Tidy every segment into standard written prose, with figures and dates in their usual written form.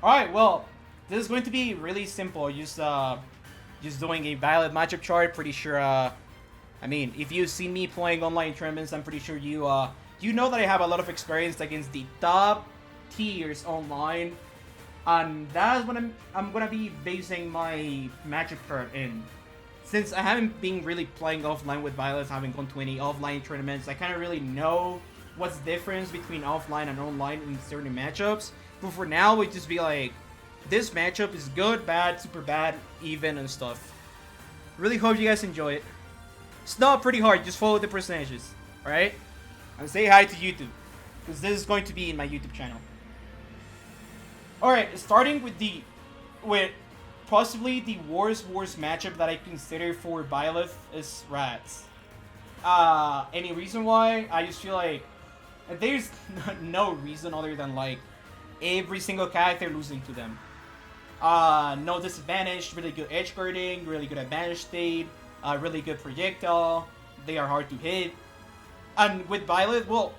Alright, well, this is going to be really simple. Just doing a Byleth matchup chart. Pretty sure, I mean, if you've seen me playing online tournaments, I'm pretty sure you know that I have a lot of experience against the top tiers online. And that's what I'm gonna be basing my matchup chart in. Since I haven't been really playing offline with Byleth, I haven't gone to any offline tournaments, I kind of really know what's the difference between offline and online in certain matchups. But for now, we just be like, this matchup is good, bad, super bad, even, and stuff. Really hope you guys enjoy it. It's not pretty hard, just follow the percentages, alright? And say hi to YouTube, because this is going to be in my YouTube channel. Alright, starting with possibly the worst matchup that I consider for Byleth is Rats. Any reason why? I just feel like there's no reason other than like every single character losing to them. No disadvantage, really good edge guarding, really good advantage state, really good projectile. They are hard to hit. And with Byleth, well,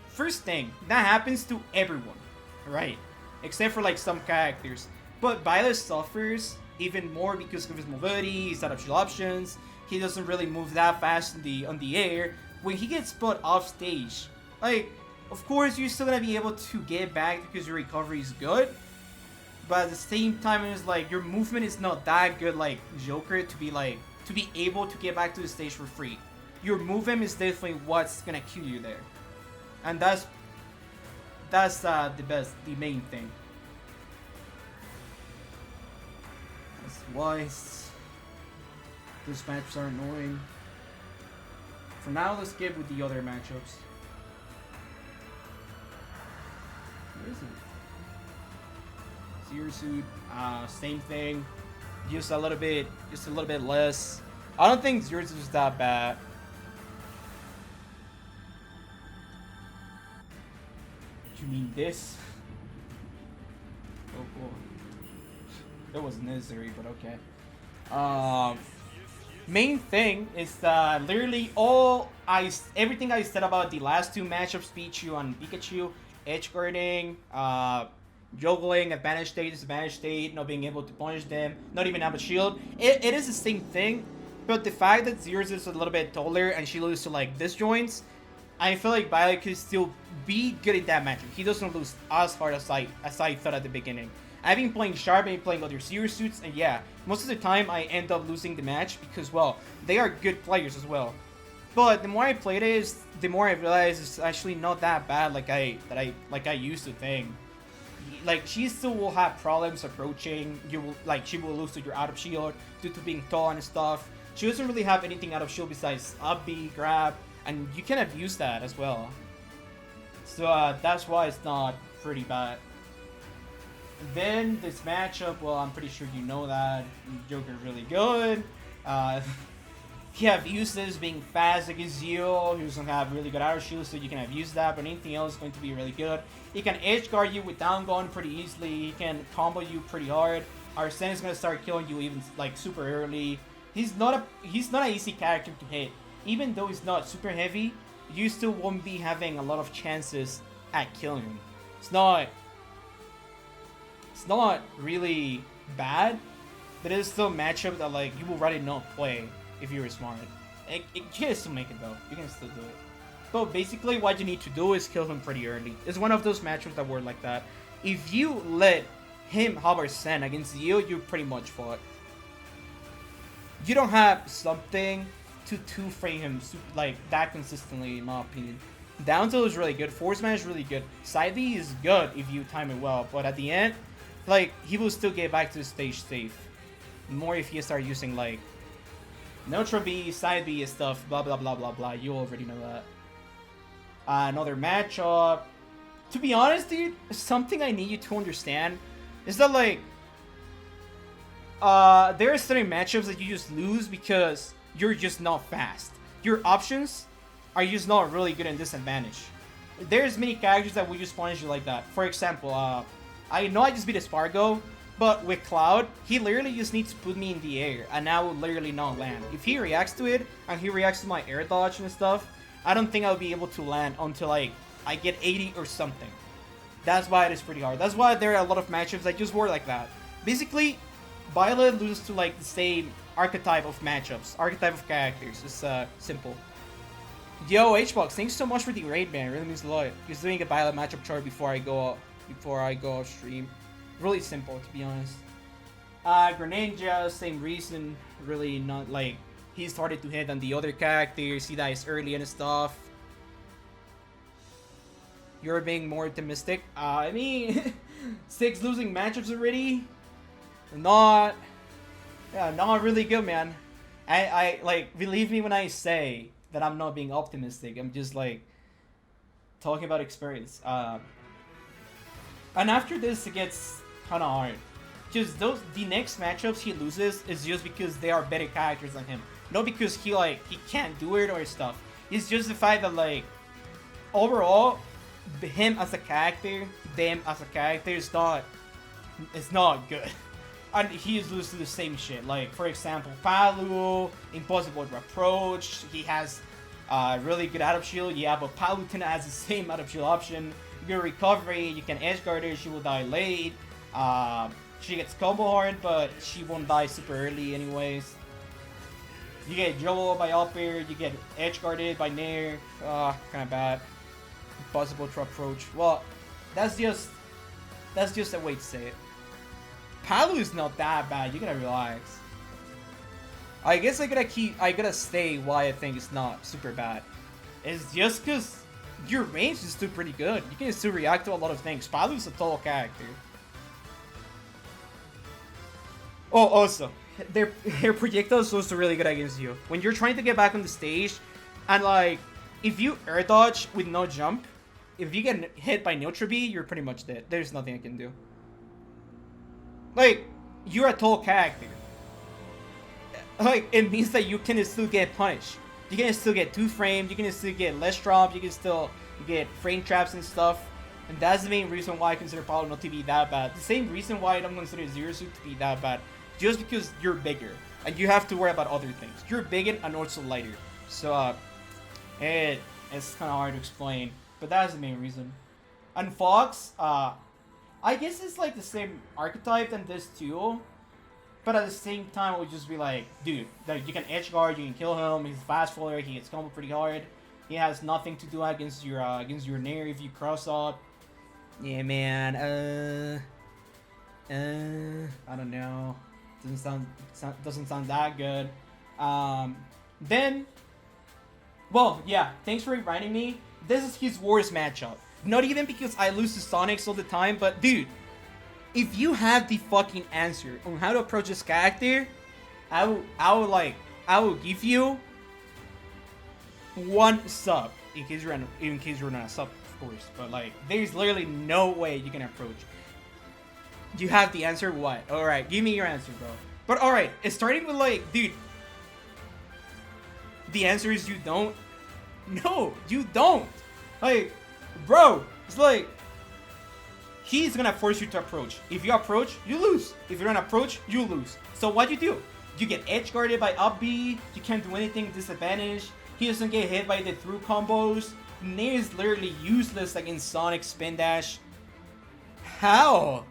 first thing, that happens to everyone, right? Except for like some characters. But Byleth suffers even more because of his mobility, his out-of-shield options. He doesn't really move that fast on the air. When he gets put off stage, like, of course you're still gonna be able to get back because your recovery is good. But at the same time, it's like your movement is not that good like Joker to be able to get back to the stage for free. Your movement is definitely what's gonna kill you there. And that's the main thing. That's why those matchups are annoying. For now, let's get with the other matchups. Where is it? Zero Suit, same thing. Just a little bit less. I don't think Zero Suit is that bad. You mean this? Oh, cool. That wasn't necessary, but okay. Main thing is that literally everything I said about the last two matchups, Pichu and Pikachu, edge guarding, juggling, advantage state, disadvantage state, not being able to punish them, not even have a shield. It is the same thing, but the fact that Zeus is a little bit taller and she loses to like disjoints, I feel like Byleth could still be good in that matchup. He doesn't lose as hard as I thought at the beginning. I've been playing Sharp, I've been playing other Zero Suits, and yeah, most of the time I end up losing the match because, well, they are good players as well. But the more I played it, the more I realized it's actually not that bad like I used to think. Like, she still will have problems approaching. She will lose to your out of shield due to being tall and stuff. She doesn't really have anything out of shield besides up B, grab, and you can abuse that as well. So that's why it's not pretty bad. Then this matchup, well, I'm pretty sure you know that Joker's really good. He have uses being fast against you. He doesn't have really good auto shield, so you can abuse that. But anything else is going to be really good. He can edge guard you with down gun pretty easily. He can combo you pretty hard. Arsene is gonna start killing you even like super early. He's not an easy character to hit. Even though he's not super heavy, you still won't be having a lot of chances at killing him. It's not really bad, but it is still a matchup that like you will rather not play if you're smart. You can still make it though. You can still do it. But basically what you need to do is kill him pretty early. It's one of those matchups that were like that. If you let him have Arsene against you, you're pretty much fought. You don't have something to two-frame him like that consistently, in my opinion. Down tilt is really good. Force man is really good. Side B is good if you time it well, but at the end, like, he will still get back to the stage safe. More if you start using like neutral B, side B and stuff, blah blah blah blah blah. You already know that. Another matchup. To be honest, dude, something I need you to understand is that like there are certain matchups that you just lose because you're just not fast. Your options are just not really good in disadvantage. There's many characters that will just punish you like that. For example, I know I just beat a Spargo, but with Cloud, he literally just needs to put me in the air, and I will literally not land. If he reacts to it, and he reacts to my air dodge and stuff, I don't think I'll be able to land until like I get 80 or something. That's why it is pretty hard. That's why there are a lot of matchups that just work like that. Basically, Byleth loses to like the same archetype of matchups, archetype of characters. It's simple. Yo, HBox, thanks so much for the raid, man. It really means a lot. Just doing a Byleth matchup chart before I go off stream. Really simple, to be honest. Greninja, same reason. Really not like he started to hit on the other characters. He dies early and stuff. You're being more optimistic. I mean, 6 losing matchups already. Not really good, man. I like, believe me when I say that I'm not being optimistic. I'm just like talking about experience. And after this, it gets kind of hard. Just the next matchups he loses is just because they are better characters than him. Not because he can't do it or stuff. It's just the fact that like overall, him as a character, them as a character is not good. And he is losing to the same shit. Like, for example, Palu, impossible to approach. He has really good out of shield. Yeah, but Palutena has the same out of shield option. Good recovery. You can edge guard her. She will die late. She gets combo hard, but she won't die super early anyways. You get Joel by up air. You get edge guarded by Nair. Kind of bad. Impossible to approach. Well, that's just a way to say it. Palu is not that bad. You gotta relax. I guess I gotta stay why I think it's not super bad. It's just because your range is still pretty good. You can still react to a lot of things. Palu's a tall character. Oh, also, their projectiles are also really good against you. When you're trying to get back on the stage, and like, if you air dodge with no jump, if you get hit by neutral B, you're pretty much dead. There's nothing I can do. Like, you're a tall character. Like, it means that you can still get punished. You can still get 2 frames, you can still get less drop, you can still get frame traps and stuff. And that's the main reason why I consider Palu not to be that bad. The same reason why I don't consider Zero Suit to be that bad. Just because you're bigger. And you have to worry about other things. You're bigger and also lighter. So, it's kind of hard to explain. But that's the main reason. And Fox, I guess it's like the same archetype than this too. But at the same time, it would just be like, dude, like you can edge guard, you can kill him, he's a fast faller, he gets combo pretty hard. He has nothing to do against your Nair if you cross up. Yeah, man, I don't know. Doesn't sound that good. Then, well, yeah, thanks for reminding me. This is his worst matchup. Not even because I lose to Sonics all the time, but dude, if you have the fucking answer on how to approach this character, I will give you 1 sub in case you're not a sub, of course. But like, there's literally no way you can approach. You have the answer. What? All right, give me your answer, bro. But all right, it's starting with like, dude. The answer is you don't. No, you don't. Like, bro, it's like he's gonna force you to approach. If you approach, you lose. If you don't approach, you lose. So what you do? You get edge guarded by up B. You can't do anything, disadvantage. He doesn't get hit by the through combos. Nair is literally useless against Sonic Spin Dash. How?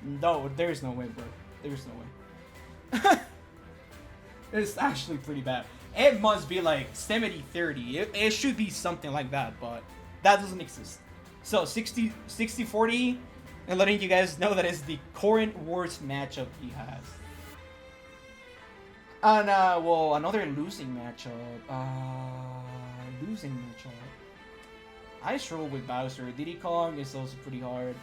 No, there's no way, bro. There's no way. It's actually pretty bad. It must be like 70-30. It should be something like that, but that doesn't exist. So 60-40, and letting you guys know that is the current worst matchup he has. And well, another losing matchup. I struggle with Bowser. Diddy Kong is also pretty hard.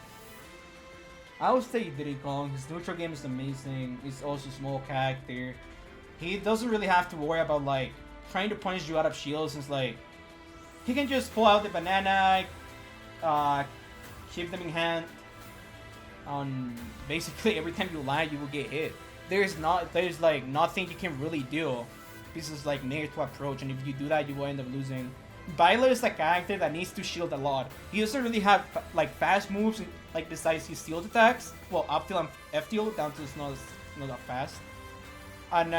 I would say Diddy Kong. His neutral game is amazing. He's also a small character. He doesn't really have to worry about like trying to punish you out of shields. It's like he can just pull out the banana, keep them in hand. Basically every time you land, you will get hit. There's like nothing you can really do. This is like near to approach, and if you do that, you will end up losing. Byleth is a character that needs to shield a lot. He doesn't really have like fast moves, like besides his shield attacks. Well, up till F tilt, down to it's not that fast. And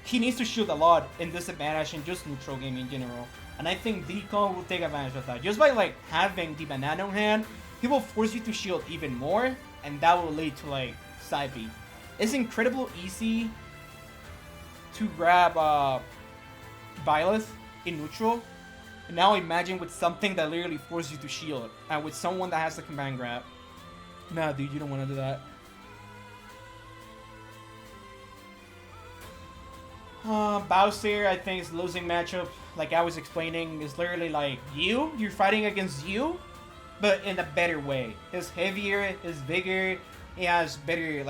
he needs to shield a lot in disadvantage and just neutral game in general. And I think Diddy Kong will take advantage of that. Just by like having the banana on hand, he will force you to shield even more, and that will lead to like side B. It's incredibly easy to grab Byleth in neutral. And now imagine with something that literally forces you to shield, and with someone that has the command grab. Nah, dude, you don't want to do that. Bowser, I think, is losing matchup. Like I was explaining, is literally like you're fighting against you, but in a better way. He's heavier, he's bigger, he has better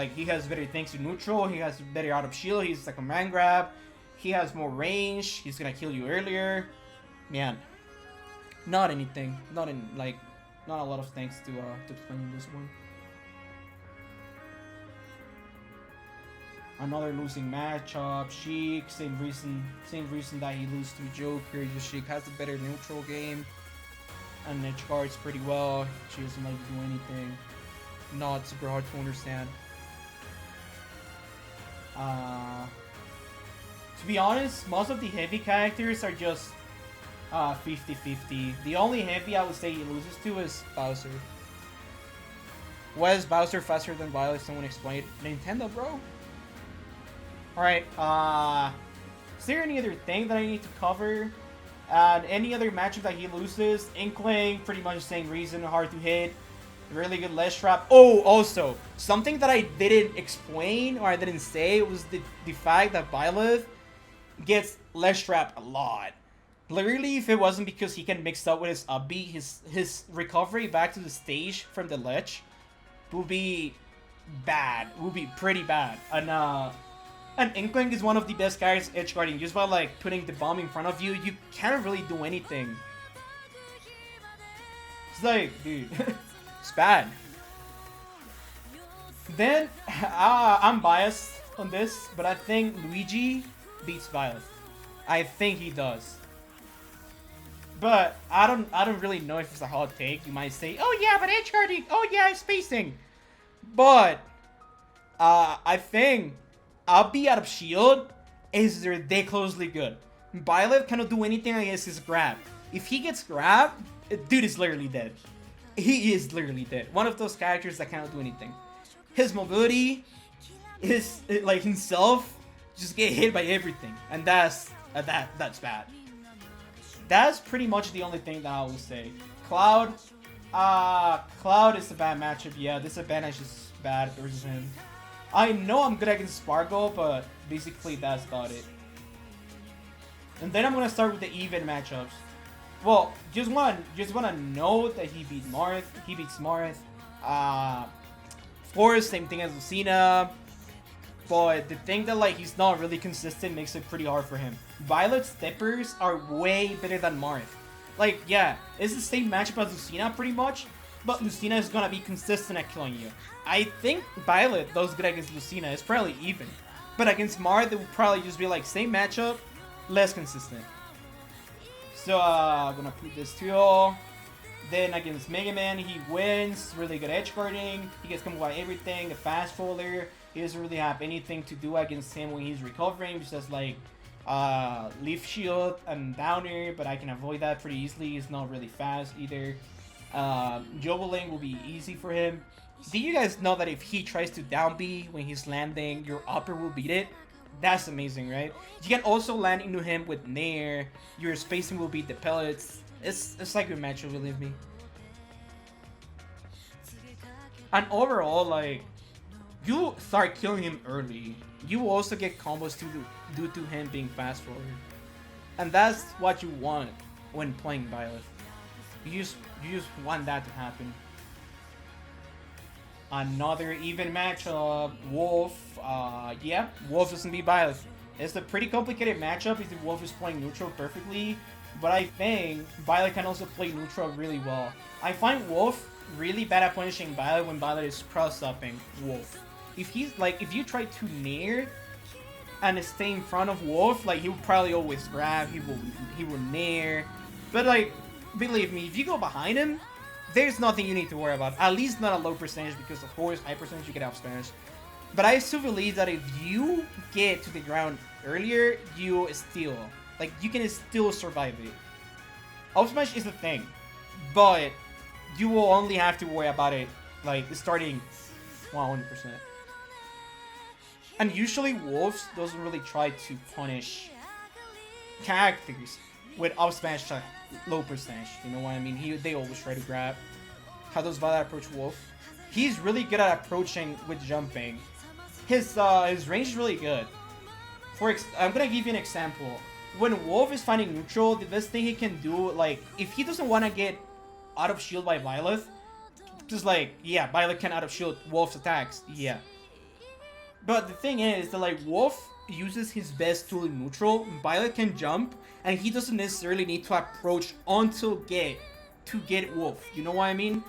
things in neutral, he has better out of shield, he's a command grab, he has more range, he's gonna kill you earlier. Man, not anything, not a lot of things to explain in this one. Another losing matchup. Sheik, same reason that he loses to Joker. Just Sheik has a better neutral game and edge guards pretty well. She doesn't like to do anything. Not super hard to understand. To be honest, most of the heavy characters are just 50-50. The only heavy I would say he loses to is Bowser. Why is Bowser faster than Byleth? Someone explain. Nintendo, bro. Alright, is there any other thing that I need to cover? Any other matchup that he loses? Inkling, pretty much the same reason, hard to hit. Really good ledge trap. Oh, also, something that I didn't explain, or I didn't say, was the fact that Byleth gets ledge trap a lot. Literally, if it wasn't because he can mix up with his up B, his recovery back to the stage from the ledge would be bad. Would be pretty bad. And Inkling is one of the best guys edge guarding. Just by like putting the bomb in front of you, you can't really do anything. It's like, dude, it's bad. Then I'm biased on this, but I think Luigi beats Byleth. I think he does. But I don't really know if it's a hot take. You might say, oh yeah, but edge guarding. Oh yeah, spacing. But I think up B out of shield is ridiculously good. Byleth cannot do anything against his grab. If he gets grabbed, dude is literally dead. He is literally dead. One of those characters that cannot do anything. His mobility is like himself just get hit by everything, and that's bad. That's pretty much the only thing that I will say. Cloud is a bad matchup. Yeah, this advantage is bad versus him. I know I'm good against Sparkle, but basically that's about it. And then I'm gonna start with the even matchups. Well, just wanna note that he beat Marth. He beats Marth. Of course, same thing as Lucina. But the thing that like he's not really consistent makes it pretty hard for him. Byleth's steppers are way better than Marth. Like, yeah, it's the same matchup as Lucina pretty much, but Lucina is gonna be consistent at killing you. I think Byleth does good against Lucina. It's probably even. But against Marth, it would probably just be like same matchup, less consistent. So, I'm gonna put this to all. Then against Mega Man, he wins. Really good edge guarding. He gets combo by everything. A fast folder. He doesn't really have anything to do against him when he's recovering. It's just like leaf shield and downer, but I can avoid that pretty easily. He's not really fast either. Jobeling will be easy for him. Do you guys know that if he tries to down B when he's landing, your upper will beat it? That's amazing, right? You can also land into him with Nair. Your spacing will beat the pellets. It's like your matchup, believe me. And overall, like, you start killing him early. You also get combos due to him being fast forward. And that's what you want when playing Byleth. You just want that to happen. Another even matchup, Wolf. Yeah, Wolf doesn't beat Byleth. It's a pretty complicated matchup if the Wolf is playing neutral perfectly, but I think Byleth can also play neutral really well. I find Wolf really bad at punishing Byleth when Byleth is cross-upping Wolf. If you try to nair and stay in front of Wolf, like he will probably always grab, he will nair. But like, believe me, if you go behind him, there's nothing you need to worry about. At least not a low percentage, because of course high percentage you get out smash. But I still believe that if you get to the ground earlier, you can still survive it. Up smash is a thing, but you will only have to worry about it like starting 100%. And usually Wolves doesn't really try to punish characters with up smash to low percentage. You know what I mean? They always try to grab. How does Violet approach Wolf? He's really good at approaching with jumping. His range is really good. I'm gonna give you an example. When Wolf is finding neutral, the best thing he can do, like, if he doesn't want to get out of shield by Byleth, just like, yeah, Byleth can out of shield Wolf's attacks, yeah. But the thing is that, like, Wolf uses his best tool in neutral, Byleth can jump, and he doesn't necessarily need to approach until to get Wolf, you know what I mean?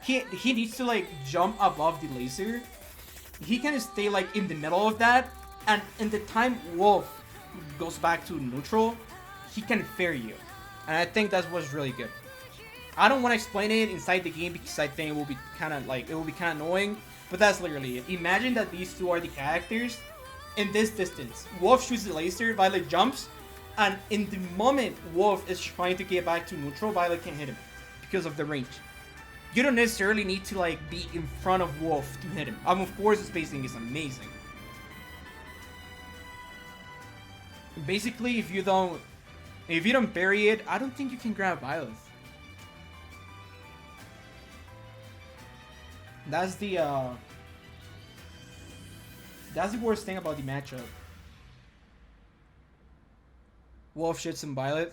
He needs to, like, jump above the laser. He can stay, like, in the middle of that, and in the time Wolf goes back to neutral, he can fair you. And I think that was really good. I don't want to explain it inside the game because I think it will be kind of annoying, but that's literally it. Imagine that these two are the characters in this distance. Wolf shoots the laser, Violet jumps, and in the moment Wolf is trying to get back to neutral, Violet can hit him because of the range. You don't necessarily need to, like, be in front of Wolf to hit him. Of course, the spacing is amazing. Basically, if you don't bury it, I don't think you can grab Byleth. That's the worst thing about the matchup. Wolf shits some Byleth.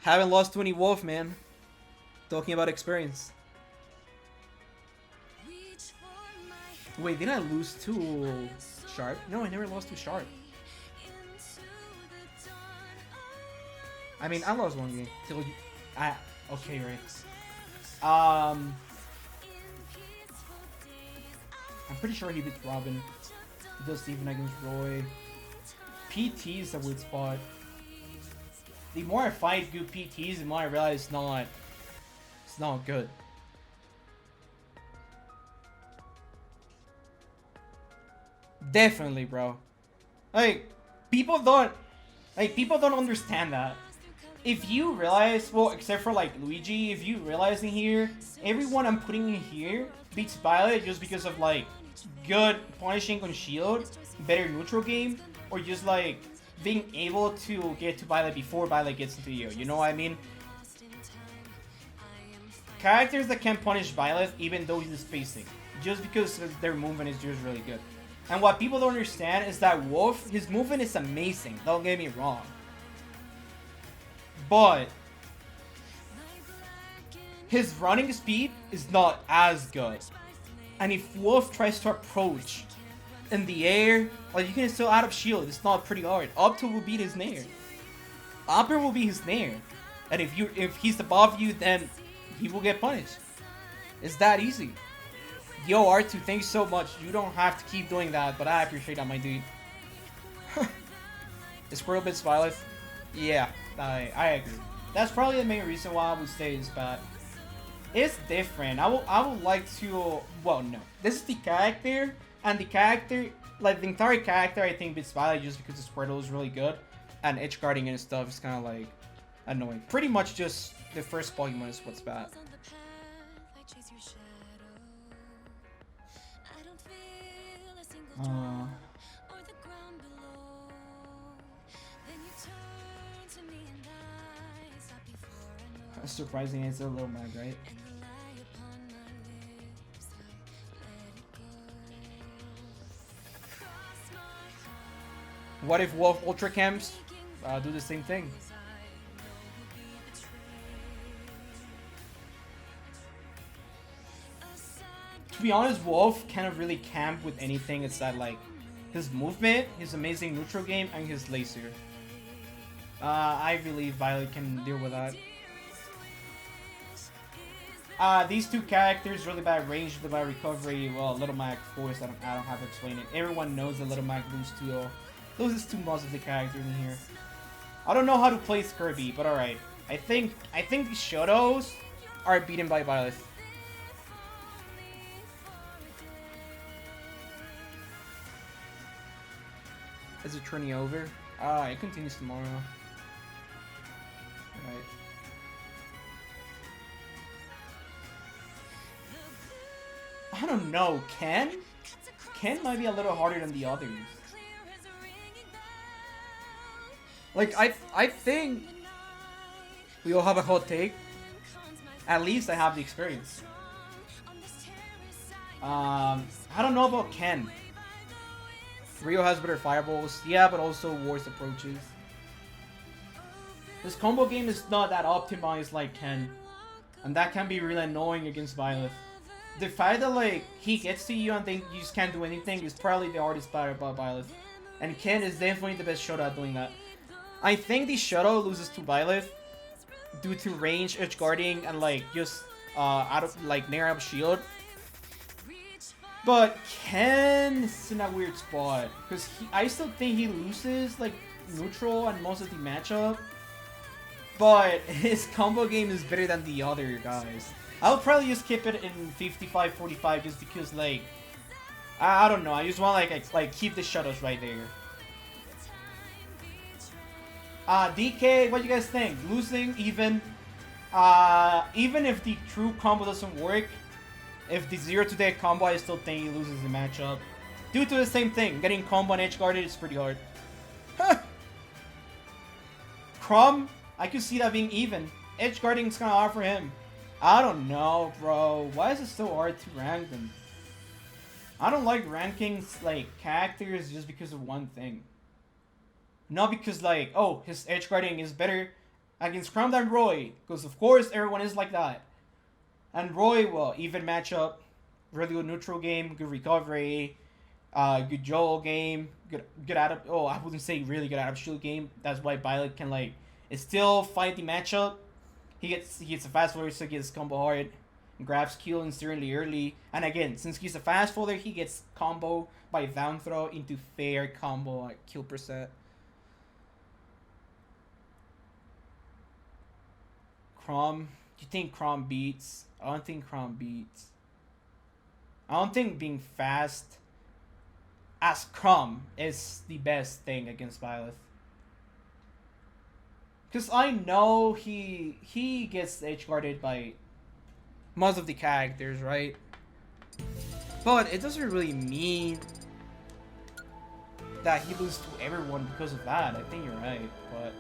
Haven't lost to any Wolf, man. Talking about experience. Wait, did I lose to Sharp? No, I never lost to Sharp. I mean, I lost one game. Okay, right. I'm pretty sure he beats Robin. He does Steven against Roy. PT is a weird spot. The more I fight good PTs, the more I realize it's not good. Definitely, bro. Like, people don't understand that. If you realize, well, except for like Luigi, if you realize in here, everyone I'm putting in here beats Byleth just because of like good punishing on shield, better neutral game, or just like being able to get to Byleth before Byleth gets into you. You know what I mean? Characters that can punish Byleth even though he's spacing, just because their movement is just really good. And what people don't understand is that Wolf, his movement is amazing, don't get me wrong. But his running speed is not as good. And if Wolf tries to approach in the air, like, you can still out of shield, it's not pretty hard. Up to will beat his nair. Upper will be his nair. And if he's above you, then he will get punished. It's that easy. Yo, R2, thanks so much. You don't have to keep doing that, but I appreciate that, my dude. Is Squirrel Bits Byleth? Yeah, I agree. That's probably the main reason why I would say it's bad. It's different. I would like to. Well, no. This is the character, and the character, like the entire character, I think beats Byleth just because the Squirtle is really good, and edge guarding and stuff is kind of like annoying. Pretty much just the first Pokemon is what's bad. Surprising, it's a little mad, right? What if Wolf Ultra Camps do the same thing? To be honest, Wolf cannot really camp with anything except like his movement, his amazing neutral game, and his laser. I believe Violet can deal with that. These two characters, really bad range, really bad recovery. Well, Little Mac, of course, I don't have to explain it. Everyone knows that Little Mac loses to most of the characters in here. I don't know how to play Kirby, but alright. I think the Shotos are beaten by Byleth. Is it turning over? It continues tomorrow. Alright. know. Ken might be a little harder than the others. Like, I think we all have a hot take. At least I have the experience. I don't know about Ken. Rio has better fireballs, yeah, but also worse approaches. This combo game is not that optimized like Ken, and that can be really annoying against Byleth. The fact that like he gets to you and then you just can't do anything is probably the hardest part about Byleth, and Ken is definitely the best shot at doing that. I think the Shadow loses to Byleth due to range, edge guarding, and like just out of like near up shield. But Ken is in a weird spot because I still think he loses like neutral and most of the matchup, but his combo game is better than the other guys. I'll probably just keep it in 55-45 just because like I don't know. I just want like keep the shadows right there. DK, what do you guys think? Losing even if the true combo doesn't work. If the 0-to-deck combo, I still think he loses the matchup. Due to the same thing, getting combo and edge guarded is pretty hard. Crumb, I could see that being even. Edge guarding is kind of hard for him. I don't know, bro. Why is it so hard to rank them? I don't like ranking like characters just because of one thing. Not because like, oh, his edge guarding is better against Crumb than Roy, because of course everyone is like that. And Roy, well, even matchup, really good neutral game, good recovery, good Joel game, good out of, oh, I wouldn't say really good out of shield game. That's why Byleth can like still fight the matchup. He gets a fast follower, so he gets combo hard, and grabs kill instantly early. And again, since he's a fast follower, he gets combo by down throw into fair combo at kill percent. Crom, do you think Crom beats? I don't think Crom beats. I don't think being fast as Crom is the best thing against Byleth. Because I know he gets edge guarded by most of the characters, right? But it doesn't really mean that he loses to everyone because of that. I think you're right, but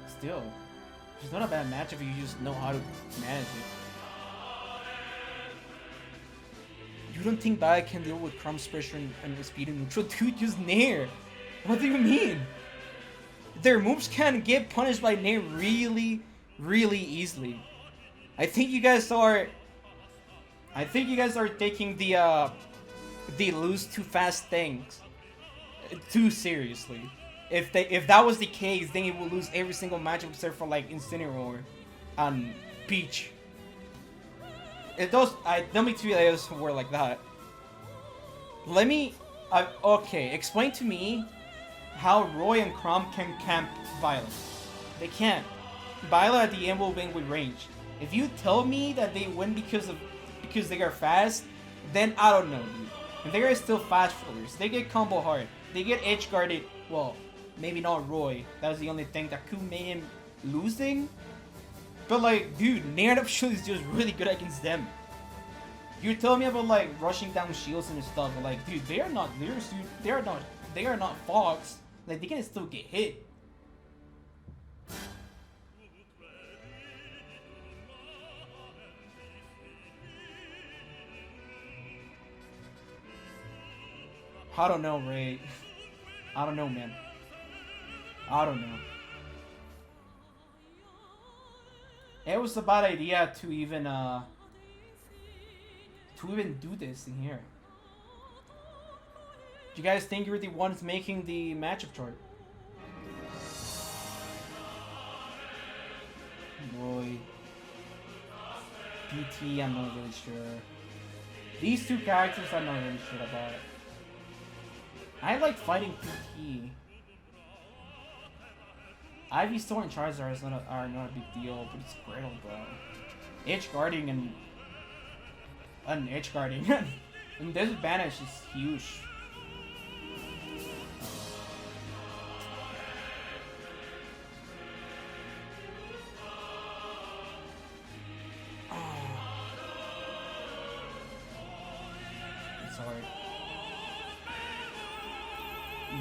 still, it's not a bad matchup if you just know how to manage it. You don't think Byleth can deal with Crumb's pressure and speed and neutral? Dude, just Nair. What do you mean? Their moves can get punished by Nair really, really easily. I think you guys are taking the lose too fast things too seriously. If that was the case, then he will lose every single matchup except for like Incineroar and Peach. Don't make two layers were like that. Okay, explain to me how Roy and Crom can camp Byleth. They can't. Byleth at the end will win with range. If you tell me that they win because they are fast, then I don't know, dude. And they are still fast followers. They get combo hard. They get edge guarded. Well, maybe not Roy. That was the only thing that could make him losing. But like, dude, Nair up shield is just really good against them. You tell me about like rushing down shields and stuff, but like, dude, they are not Fox. Like, they can still get hit. I don't know, Ray. I don't know, man. I don't know. It was a bad idea to even do this in here. Do you guys think you're the ones making the matchup chart? Boy. PT, I'm not really sure. These two characters, I'm not really sure about. I like fighting PT. Ivy Storm and Charizard are not a big deal, but it's Squirtle, bro. Edge guarding and edge guarding. And this banish is huge.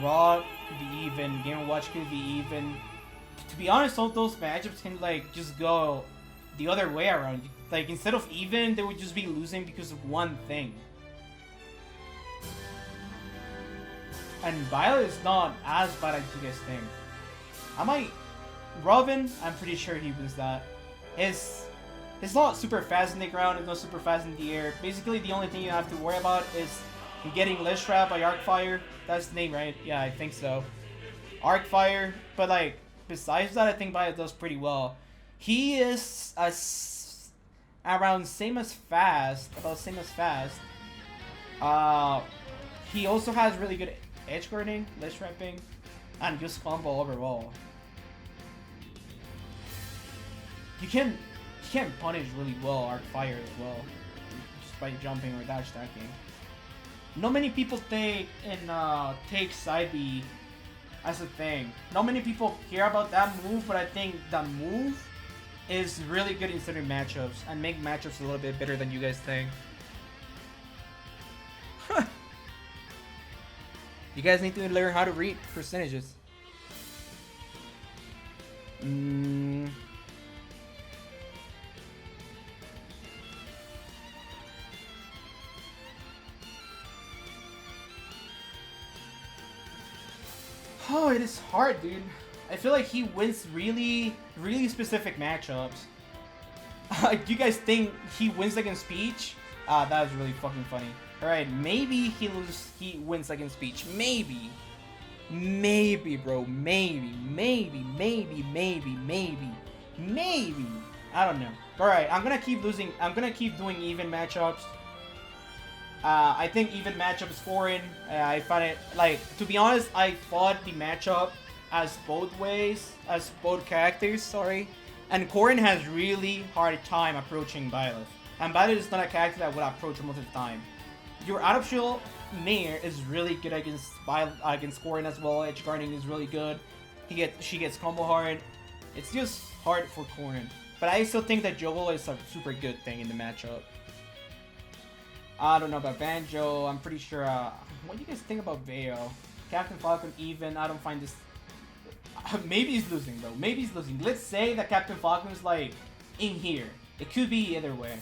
Raw could be even. Game & Watch could be even. To be honest, all those matchups can like just go the other way around. Like instead of even, they would just be losing because of one thing. And Byleth is not as bad as you guys think. I might... Robin, I'm pretty sure he wins that. It's not super fast in the ground, it's not super fast in the air. Basically, the only thing you have to worry about is getting Lich Trap by Arcfire. That's the name, right? Yeah, I think so. Arcfire. But, like, besides that, I think Byleth does pretty well. He is around same as fast. About same as fast. He also has really good edge guarding, Lich Trapping, and just combo overall. You can punish really well Arcfire as well, just by jumping or dash attacking. Not many people take side B as a thing. Not many people care about that move, but I think that move is really good in certain matchups and make matchups a little bit better than you guys think. You guys need to learn how to read percentages. Oh, it is hard, dude. I feel like he wins really specific matchups. Do you guys think he wins against Peach? That was really fucking funny. Alright, maybe he wins against Peach. Maybe. Maybe, bro. Maybe. I don't know. Alright, I'm gonna keep losing. I'm gonna keep doing even matchups. I think even matchups foreign. I find it, like, to be honest, I thought the matchup as both ways, as both characters, sorry. And Corrin has really hard time approaching Byleth. And Byleth is not a character that would approach most of the time. Your out of shield Nair is really good against Corrin as well. Edge guarding is really good. She gets combo hard. It's just hard for Corrin. But I still think that Joggle is a super good thing in the matchup. I don't know about Banjo. I'm pretty sure. What do you guys think about Bayo? Captain Falcon even. I don't find this. Maybe he's losing though. Maybe he's losing. Let's say that Captain Falcon is like in here. It could be either way.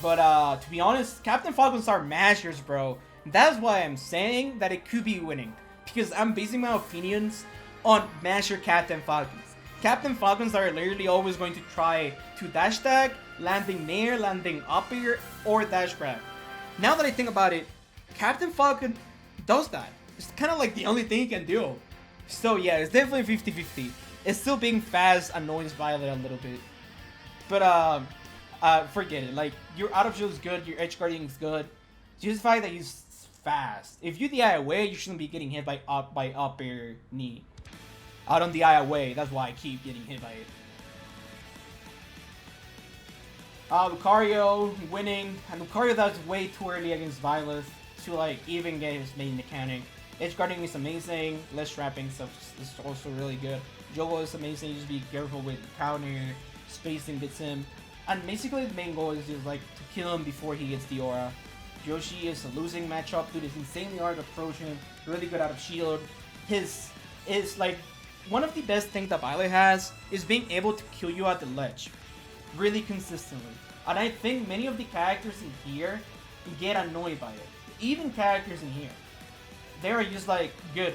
But to be honest, Captain Falcons are mashers, bro. That's why I'm saying that it could be winning, because I'm basing my opinions on masher Captain Falcons. Captain Falcons are literally always going to try to dash tag, landing Nair, landing up air, or dash grab. Now that I think about it, Captain Falcon does that. It's kind of like the only thing he can do. So yeah, it's definitely 50-50. It's still being fast annoys Byleth a little bit. But forget it. Like, your out of shield is good, your edge guarding is good. Just the fact that he's fast. If you DI away, you shouldn't be getting hit by up air knee. I don't DI away, that's why I keep getting hit by it. Lucario winning, and Lucario that's way too early against Byleth to like even get his main mechanic. Edge guarding is amazing, Lich Trapping stuff is also really good. Jogo is amazing, just be careful with counter, spacing gets him. And basically the main goal is just like to kill him before he gets the aura. Yoshi is a losing matchup, dude. It's insanely hard to approach him, really good out of shield. His is like one of the best things that Byleth has is being able to kill you at the ledge really consistently. And I think many of the characters in here get annoyed by it. Even characters in here, they are just like good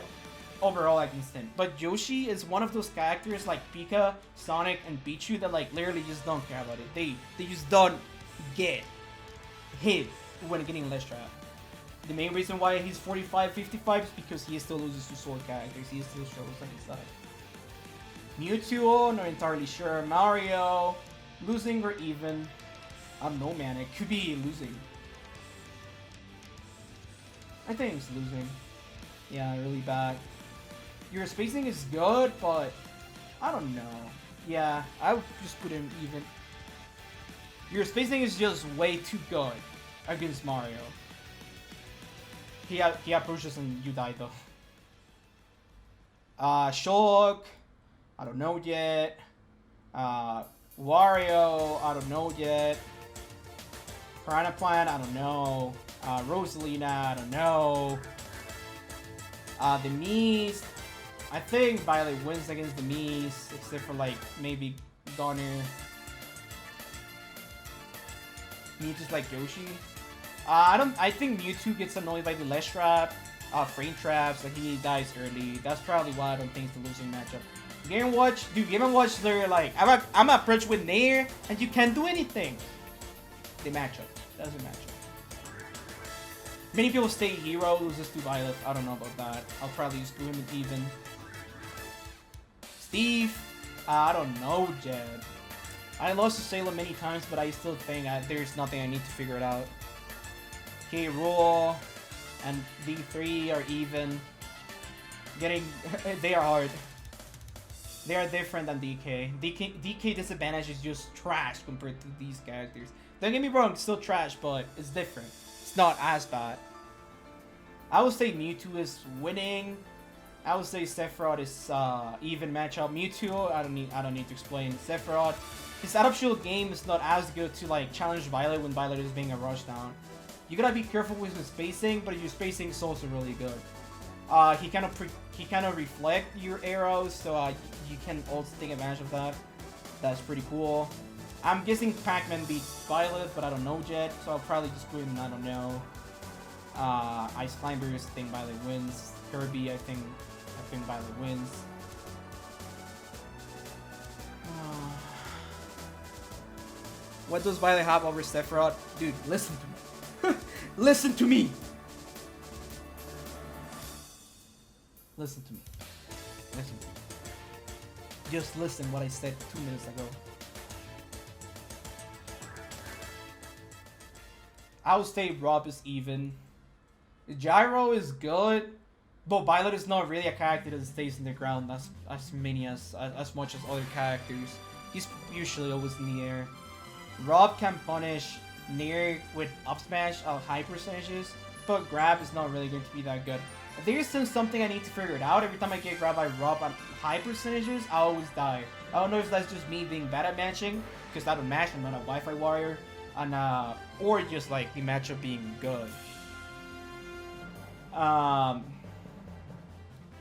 overall against him. But Yoshi is one of those characters like Pika, Sonic, and Pichu that like literally just don't care about it. They just don't get hit when getting Lich Trap. The main reason why he's 45-55 is because he still loses to sword characters. He still struggles against that. Mewtwo, not entirely sure. Mario, losing or even. I don't know, man. It could be losing. I think it's losing. Yeah, really bad. Your spacing is good, but I don't know. Yeah, I would just put him even. Your spacing is just way too good against Mario. He approaches and you die though. Shulk, I don't know yet. Wario, I don't know yet. Piranha Plant, I don't know. Rosalina, I don't know. The Mies, I think Byleth wins against the Mies, except for like maybe Donner. Mewtwo's like Yoshi. I think Mewtwo gets annoyed by the ledge trap, frame traps, and he dies early. That's probably why I don't think it's the losing matchup. Game & Watch, dude, Game & Watch, they're like, I'm approached with Nair, and you can't do anything. They match up. Doesn't match up. Many people say Hero loses to Byleth. I don't know about that. I'll probably just do him even. Steve, I don't know, Jed. I lost to Salem many times, but I still think there's nothing I need to figure it out. K. Rool and D3 are even. They are hard. They are different than DK. DK disadvantage is just trash compared to these characters. Don't get me wrong, it's still trash, but it's different. It's not as bad. I would say Mewtwo is winning. I would say Sephiroth is even matchup. Mewtwo, I don't need to explain. Sephiroth, his out of shield game is not as good to like challenge Byleth when Byleth is being a rush down. You gotta be careful with his spacing, but your spacing is also really good. He kind of reflect your arrows, so you can also take advantage of that. That's pretty cool. I'm guessing Pac-Man beats Byleth, but I don't know yet, so I'll probably just put him. I don't know. Ice Climbers, I think Byleth wins. Kirby, I think Byleth wins. What does Byleth have over Sephiroth? Dude, listen to me. Listen to me. Listen to me. Listen to me. Just listen what I said 2 minutes ago. I would say Rob is even. Gyro is good, but Byleth is not really a character that stays in the ground as much as other characters. He's usually always in the air. Rob can punish Nair with up smash at high percentages, but grab is not really going to be that good. There's still something I need to figure it out. Every time I get grabbed by Rob at high percentages, I always die. I don't know if that's just me being bad at matching, because I don't match, I'm not a Wi-Fi warrior, and or just like the matchup being good.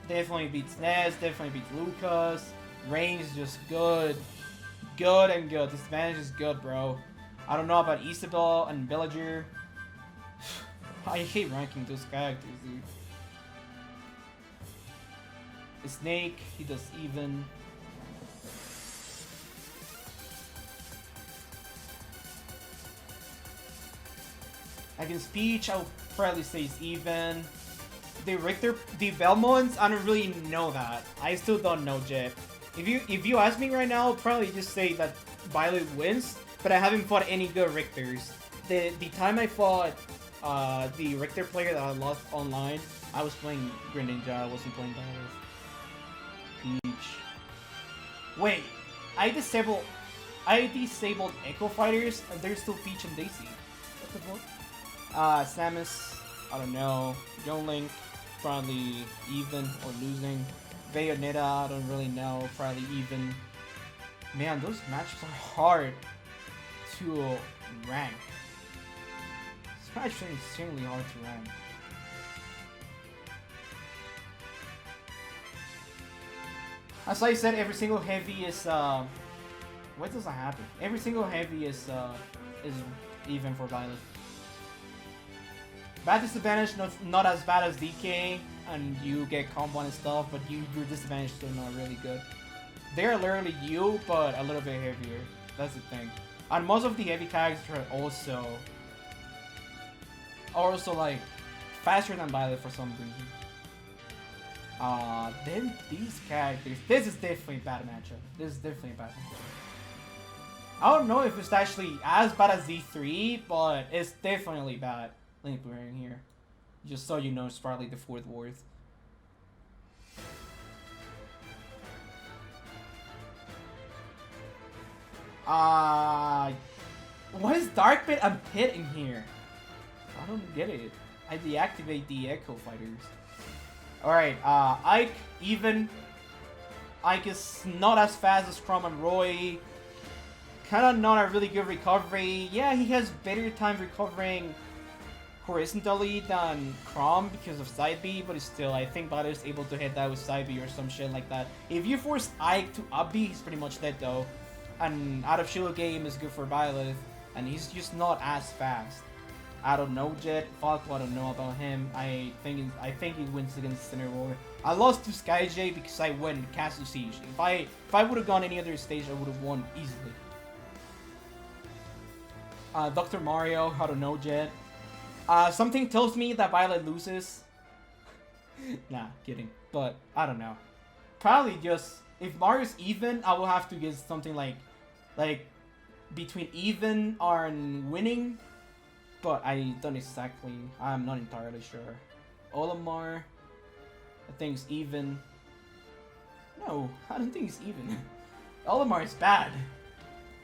Definitely beats Nez, definitely beats Lucas. Range is just good. Good and good. This advantage is good, bro. I don't know about Isabel and Villager. I hate ranking those characters, dude. Snake, he does even. Against Peach, I would probably say it's even. The Belmonts, I don't really know that. I still don't know, Jet. If you ask me right now, I'll probably just say that Byleth wins, but I haven't fought any good Richters. The time I fought the Richter player that I lost online, I was playing Greninja, I wasn't playing Byleth. Peach. Wait, I disabled Echo Fighters, and there's still Peach and Daisy. What the fuck? Samus, I don't know. Young probably even or losing. Bayonetta, I don't really know, probably even. Man, those matchups are hard to rank. This match is insanely hard to rank. As I said, every single heavy is what does that happen? Every single heavy is even for Byleth. Bad disadvantage, not as bad as DK, and you get combo and stuff, but your disadvantage is still not really good. They're literally you, but a little bit heavier. That's the thing. And most of the heavy characters are also like faster than Byleth for some reason. Then these characters. This is definitely a bad matchup. This is definitely a bad matchup. I don't know if it's actually as bad as D3, but it's definitely bad. Let me put it in here. Just so you know, it's probably the fourth worst. What is Dark Pit and Pit in here? I don't get it. I deactivate the Echo Fighters. Alright, Ike, even. Ike is not as fast as Chrome and Roy. Kinda not a really good recovery. Yeah, he has better time recovering horizontally than Chrom because of side B, but still, I think Byleth is able to hit that with side B or some shit like that. If you force Ike to up B, he's pretty much dead though. And out of shield game is good for Byleth, and he's just not as fast. I don't know Jet, Falco, I don't know about him. I think he wins against Center War. I lost to Sky J because I went Castle Siege. If I would have gone any other stage, I would have won easily. Dr. Mario, I don't know Jet. Something tells me that Byleth loses. Nah, kidding. But I don't know. Probably just if Mario's even, I will have to get something like between even and winning. But I don't exactly. I'm not entirely sure. Olimar, I think it's even. No, I don't think it's even. Olimar is bad.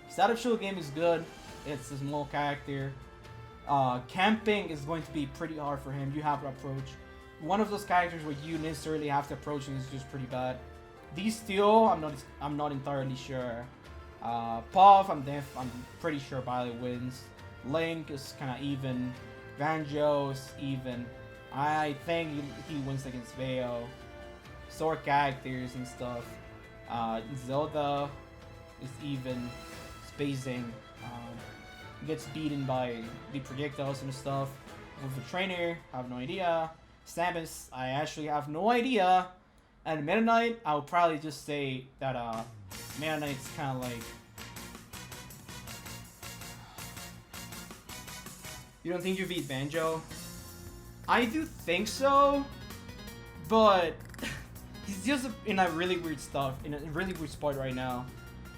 His out of shield game is good. It's a small character. Camping is going to be pretty hard for him. You have to approach. One of those characters where you necessarily have to approach and is just pretty bad. These Steel, I'm not entirely sure. Puff, I'm pretty sure Byleth wins. Link is kind of even. Banjo is even. I think he wins against Veo. Sword characters and stuff. Zelda is even. Spacing. Gets beaten by the projectiles and stuff. With the trainer, I have no idea. Samus, I actually have no idea. And Meta Knight, I would probably just say that Meta Knight's kind of like. You don't think you beat Banjo? I do think so, but he's just in a really weird spot right now.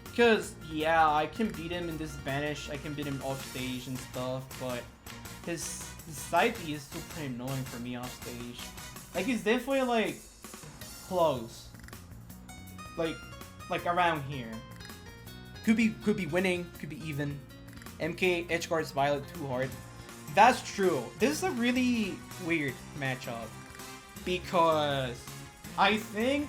Because, yeah, I can beat him in this banish, I can beat him off stage and stuff, but his side B is still pretty annoying for me off stage. Like, he's definitely, like, close. Like around here. Could be winning, could be even. MK edge guards Byleth too hard. That's true. This is a really weird matchup. Because I think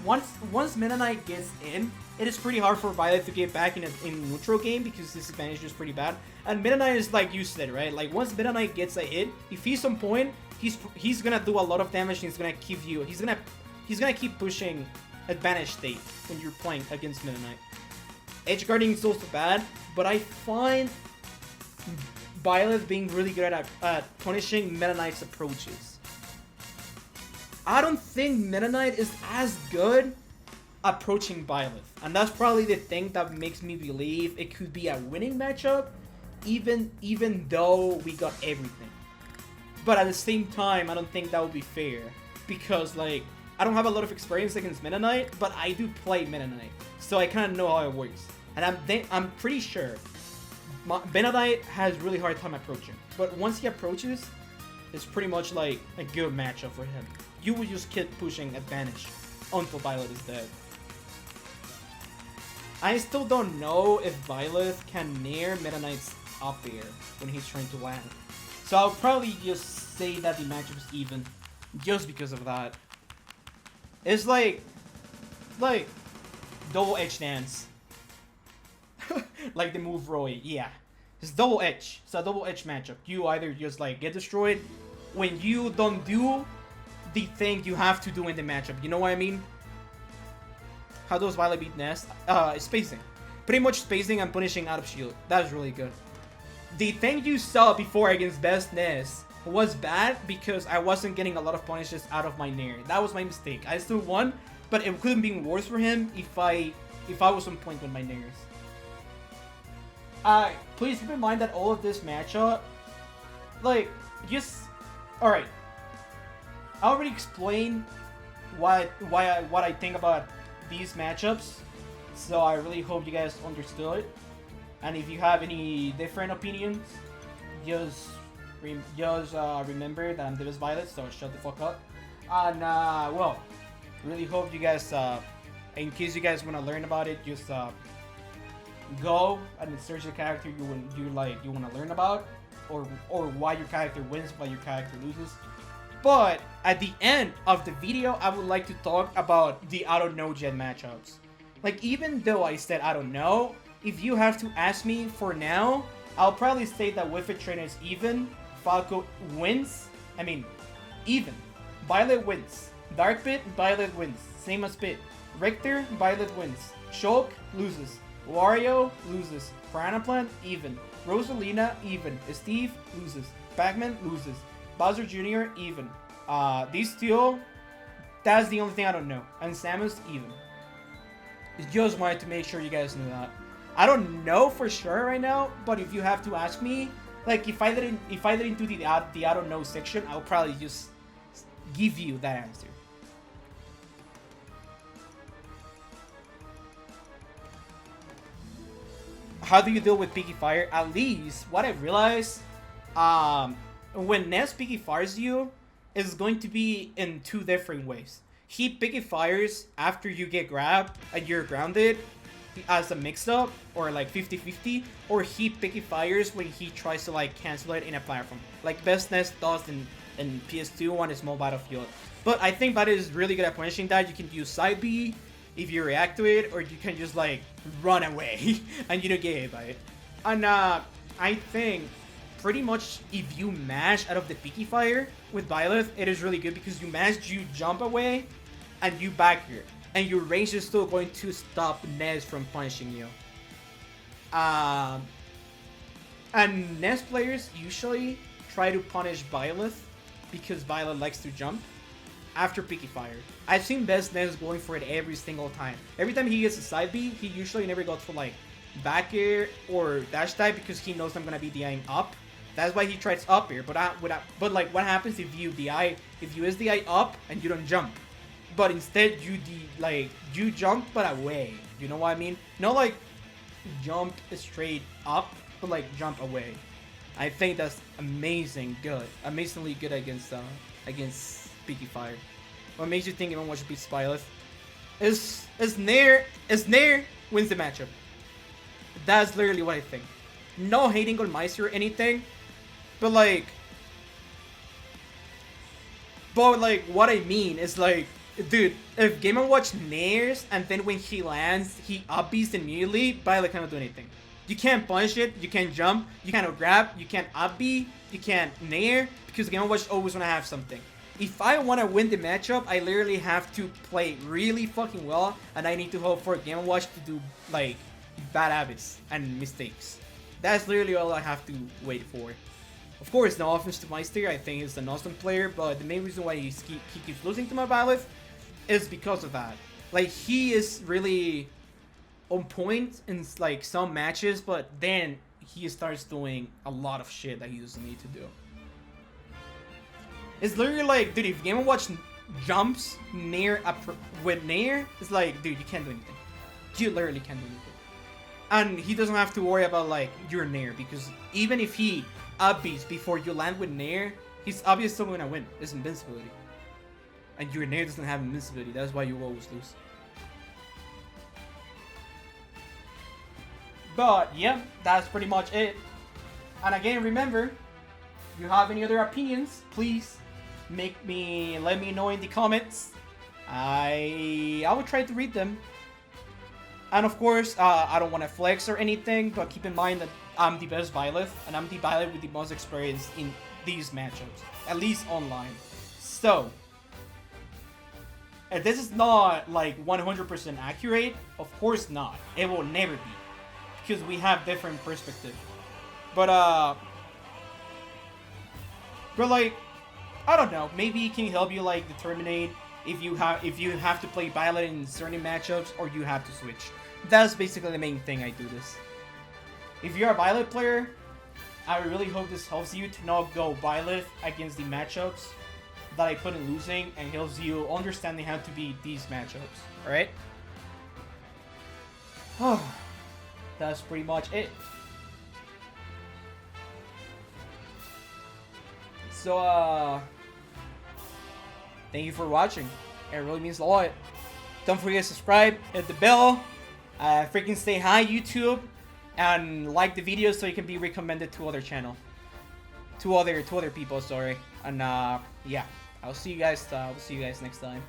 once Meta Knight gets in, it is pretty hard for Byleth to get back in a neutral game because this advantage is pretty bad. And Meta Knight is like you said, right? Like once Meta Knight gets a hit, if he's on point, he's gonna do a lot of damage and he's gonna keep pushing advantage state when you're playing against Meta Knight. Edge guarding is also bad, but I find Byleth being really good at punishing Meta Knight's approaches. I don't think Meta Knight is as good approaching Byleth, and that's probably the thing that makes me believe it could be a winning matchup, even though we got everything. But at the same time, I don't think that would be fair because like I don't have a lot of experience against Meta Knight, but I do play Meta Knight, so I kind of know how it works, and I'm pretty sure Meta Knight has really hard time approaching. But once he approaches, it's pretty much like a good matchup for him. You will just keep pushing advantage until Byleth is dead. I still don't know if Byleth can nair Meta Knight's up air when he's trying to land. So I'll probably just say that the matchup is even, just because of that. It's like double edge dance. Like the move Roy, yeah. It's double edge. It's a double edge matchup. You either just like get destroyed when you don't do the thing you have to do in the matchup. You know what I mean? How does Byleth beat Nest? Spacing. Pretty much spacing and punishing out of shield. That's really good. The thing you saw before against Best Nest was bad because I wasn't getting a lot of punishes out of my nair. That was my mistake. I still won, but it could have been worse for him if I was on point with my nairs. Please keep in mind that all of this matchup, like, just, alright. I already explained what I think about these matchups, so I really hope you guys understood. And if you have any different opinions, just remember that I'm Divis Byleth, so shut the fuck up. And well, really hope you guys, in case you guys want to learn about it, just go and search the character you want to learn about, or why your character wins, why your character loses. But at the end of the video, I would like to talk about the I don't know gen matchups. Like, even though I said I don't know, if you have to ask me for now, I'll probably say that Wi-Fi Trainer is even, Falco wins. I mean, even. Byleth wins. Dark Pit, Byleth wins. Same as Pit. Richter, Byleth wins. Shulk loses. Wario loses. Piranha Plant, even. Rosalina, even. Steve loses. Pac-Man loses. Bowser Jr., even. These two, that's the only thing I don't know. And Samus, even. Just wanted to make sure you guys knew that. I don't know for sure right now, but if you have to ask me, like if I didn't do the I don't know section, I'll probably just give you that answer. How do you deal with Picky Fire? At least what I realized, when Ness Picky Fires you, is going to be in two different ways. He Picky Fires after you get grabbed and you're grounded as a mix-up, or like 50-50, or he Picky Fires when he tries to like cancel it in a platform, like Best Ness does in PS2 on a small battlefield. But I think that is really good at punishing that. You can use side B if you react to it, or you can just like run away and you don't get hit by it. And I think pretty much if you mash out of the Picky Fire with Byleth, it is really good because you mash, you jump away, and you back here. And your range is still going to stop Ness from punishing you. And Ness players usually try to punish Byleth because Byleth likes to jump after Picky Fire. I've seen Best Ness going for it every single time. Every time he gets a side B, he usually never goes for like back air or dash type because he knows I'm gonna be DIing up. That's why he tries up air. But like, what happens if you SDI up and you don't jump? But instead you jump but away. You know what I mean? Not like jump straight up, but like jump away. I think that's amazingly good against Picky Fire. What makes you think everyone should beat Byleth? Is Nair wins the matchup. That's literally what I think. No hating on Meister or anything, but like what I mean is like, dude, if Game & Watch nairs and then when he lands, he up B's immediately, Byleth cannot do anything. You can't punch it, you can't jump, you can't grab, you can't up B, you can't nair, because Game & Watch always want to have something. If I want to win the matchup, I literally have to play really fucking well, and I need to hope for Game & Watch to do like bad habits and mistakes. That's literally all I have to wait for. Of course, no offense to Meister, I think he's an awesome player, but the main reason why he keeps losing to my Byleth is because of that. Like, he is really on point in like some matches, but then he starts doing a lot of shit that he doesn't need to do. It's literally like, dude, if Game & Watch jumps with Nair, it's like, dude, you can't do anything. You literally can't do anything. And he doesn't have to worry about like your Nair, because even if he upbeats before you land with Nair, he's obviously still gonna win. It's invincibility. And your Nair doesn't have invincibility, that's why you always lose. But yeah, that's pretty much it. And again, remember, if you have any other opinions, please let me know in the comments. I will try to read them. And of course, I don't want to flex or anything, but keep in mind that I'm the best Byleth, and I'm the Byleth with the most experience in these matchups, at least online. So, if this is not like 100% accurate, of course not. It will never be, because we have different perspective. But like, I don't know. Maybe it can help you like determine if you have to play Byleth in certain matchups or you have to switch. That's basically the main thing I do this. If you're a Byleth player, I really hope this helps you to not go Byleth against the matchups that I put in losing, and helps you understanding how to beat these matchups. Alright? That's pretty much it. So, thank you for watching. It really means a lot. Don't forget to subscribe, hit the bell, freaking say hi YouTube, and like the video so you can be recommended to other channel, to other people. Sorry, and yeah, I'll see you guys next time.